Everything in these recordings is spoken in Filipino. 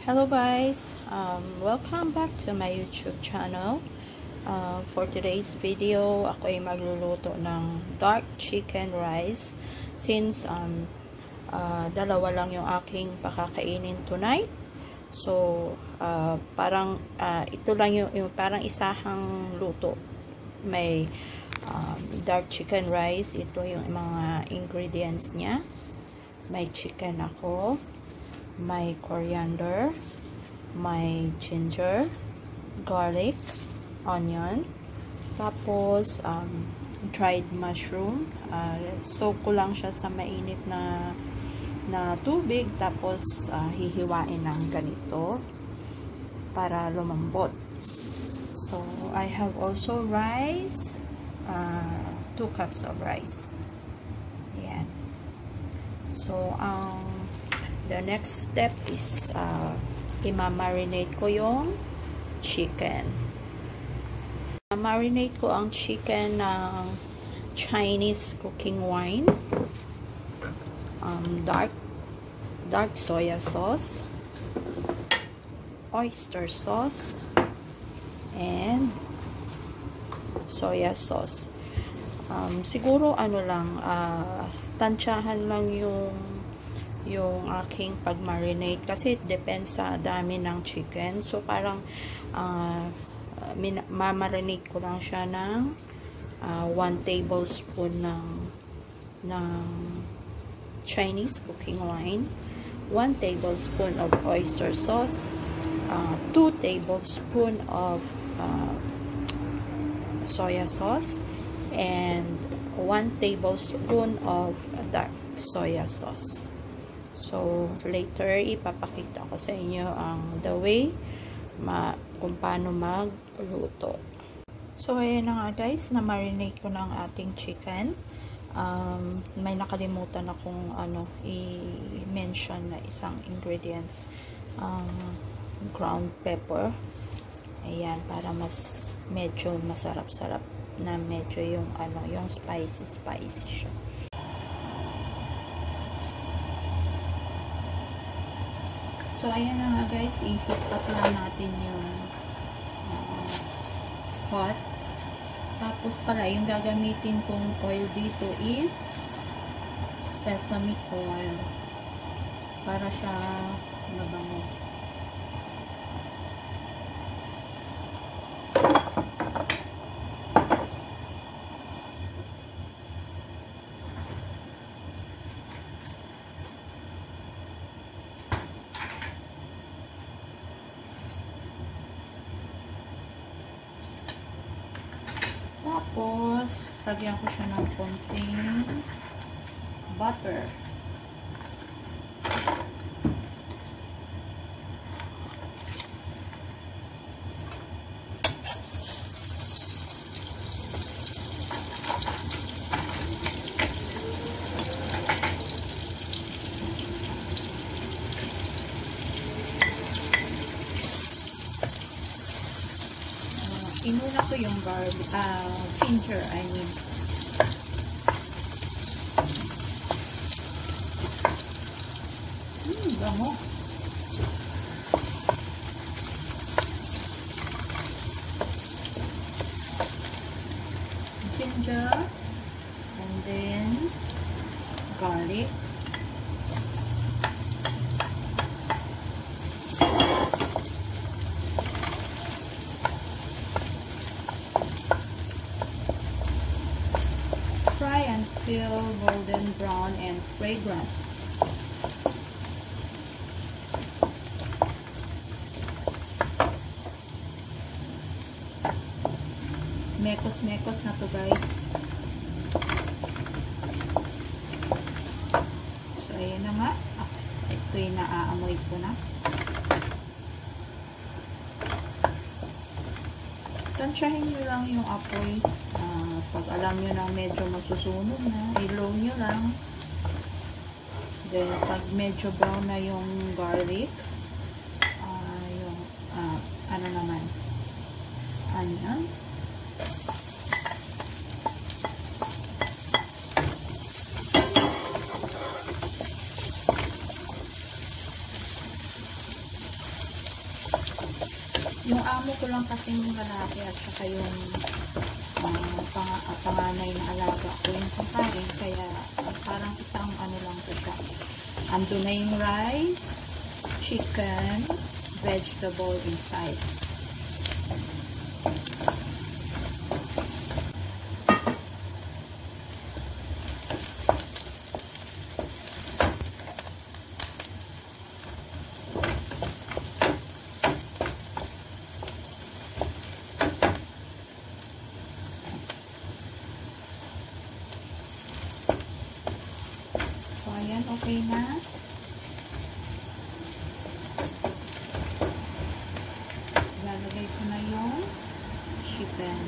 Hello guys, welcome back to my YouTube channel. For today's video, ako ay magluluto ng dark chicken rice since dalawa lang yung aking pakakainin tonight. So, parang ito lang yung parang isahang luto. May dark chicken rice, ito yung mga ingredients niya. May chicken ako. May coriander, may ginger, garlic, onion, tapos dried mushroom. Soak ko lang siya sa mainit na tubig, tapos hihiwain ng ganito para lumambot. So I have also rice, 2 cups of rice. Yan. So the next step is i-marinate ko yung chicken. Marinate ko ang chicken ng Chinese cooking wine, dark soya sauce, oyster sauce, and soya sauce. Siguro tansyahan lang yung aking pag-marinate kasi it depends sa dami ng chicken. So parang ma-marinate ko lang siya ng 1 tablespoon ng Chinese cooking wine, 1 tablespoon of oyster sauce, 2 tablespoon of soya sauce, and 1 tablespoon of dark soya sauce. So, later, ipapakita ko sa inyo the way kung paano magluto. So, ayan na nga guys, na-marinate ko na ang ating chicken. May nakalimutan akong i-mention na isang ingredients. Ground pepper. Ayan, para medyo masarap-sarap na medyo yung spicy siya. So, ayan na nga guys, i-heat up lang natin yung pot. Tapos pala, yung gagamitin kong oil dito is sesame oil. Para siya mabango. Tapos, lagyan ko siya ng konting butter. Inuna ko yung ginger, I mean. Bango. Ginger, and then garlic. Until golden brown and fragrant. Mekos-mekos na to guys. So ayan na nga. Ito yung naaamoy ko na. Tansyahin nyo lang yung apoy. Pag alam nyo na medyo masusunog na, i-low nyo lang. Then, pag medyo brown na yung garlic, yung, onion. Yung amo ko lang kasing lalaki at saka yung panganay na alaga ko yung kakain. Kaya parang isang ano lang ko siya. Ando na yung rice, chicken, vegetable inside. Ayan, okay na. Lalagay ko na yung chicken.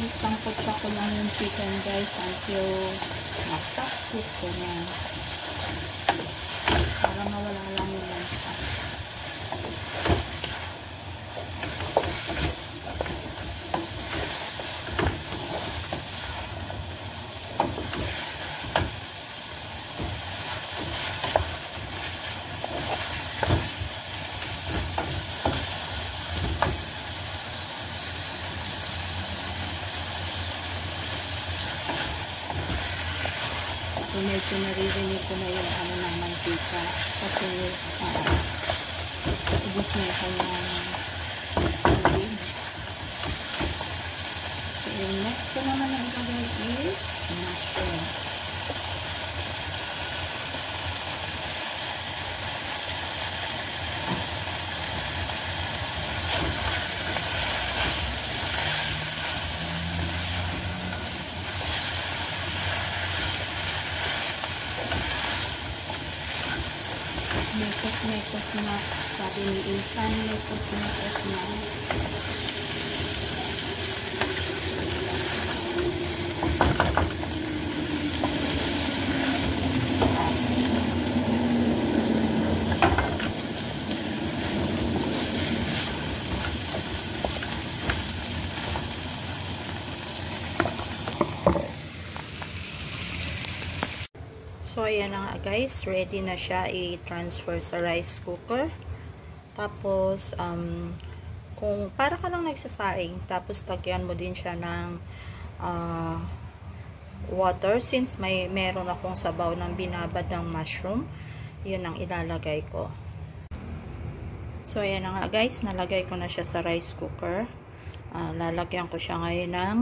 Isangkotsa ko lang yung chicken guys until makakuk ko na para mawala lang yung lansa. So, medyo naririnig ko na yung ano ng mantika kasi ubos na yung kanyang tubig. So, yung next ko naman na ilagay is mushroom. Mekos na, sabi ni Insan, mekos na. So, ayan na nga guys. Ready na siya i-transfer sa rice cooker. Tapos, kung para ka lang nagsasaing, tapos lagyan mo din siya ng water. Since meron akong sabaw ng binabad ng mushroom, yun ang ilalagay ko. So, ayan na nga guys. Nalagay ko na siya sa rice cooker. Lalagyan ko siya ngayon ng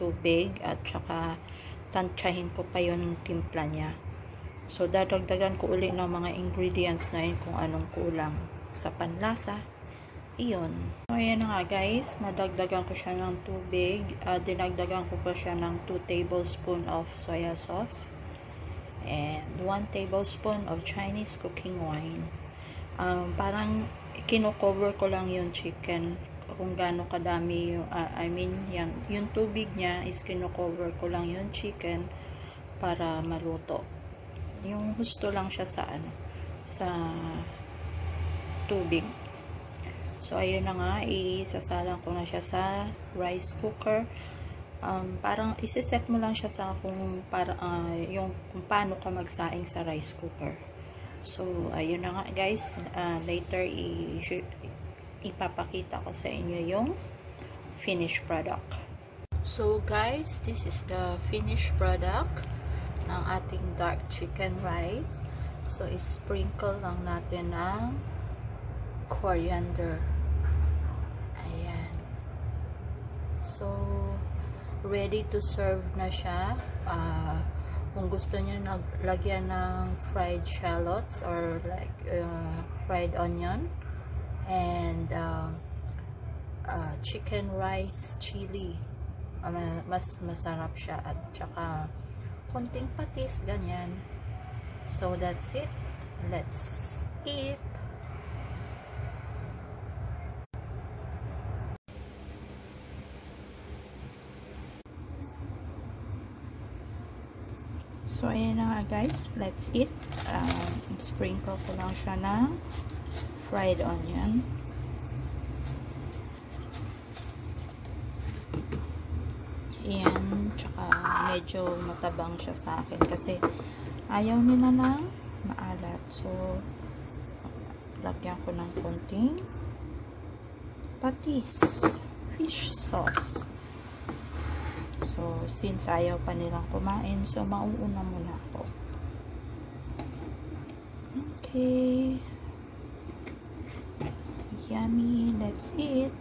tubig at saka tansyahin ko pa yun yung timpla niya. So, dadagdagan ko uli ng mga ingredients na yun kung anong kulang sa panlasa. Iyon. So, ayan na nga guys. Nadagdagan ko siya ng tubig. Dinagdagan ko pa siya ng 2 tablespoon of soya sauce. And 1 tablespoon of Chinese cooking wine. Parang kino-cover ko lang yung chicken kung gaano kadami yung, yung tubig niya is kino-cover ko lang yung chicken para maluto. Yung gusto lang siya sa sa tubig. So, ayun na nga, isasalang ko na siya sa rice cooker. Parang isiset mo lang siya sa kung paano ka magsaing sa rice cooker. So, ayun na nga guys, later ipapakita ko sa inyo yung finished product. So guys, this is the finished product ng ating dark chicken rice. So, sprinkle lang natin ng coriander. Ayan. So, ready to serve na siya. Kung gusto nyo lagyan ng fried shallots or like fried onion and chicken rice chili, mas masarap siya at saka konting patis, ganyan. So, that's it. Let's eat. So, ayan na nga guys. Let's eat. Sprinkle ko lang siya ng fried onion. Ayan. Tsaka medyo matabang siya sa akin kasi ayaw nila ng maalat. So, lagyan ko ng konting patis. Fish sauce. So, since ayaw pa nilang kumain, so mauuna muna ako. Okay. Yummy. Let's eat.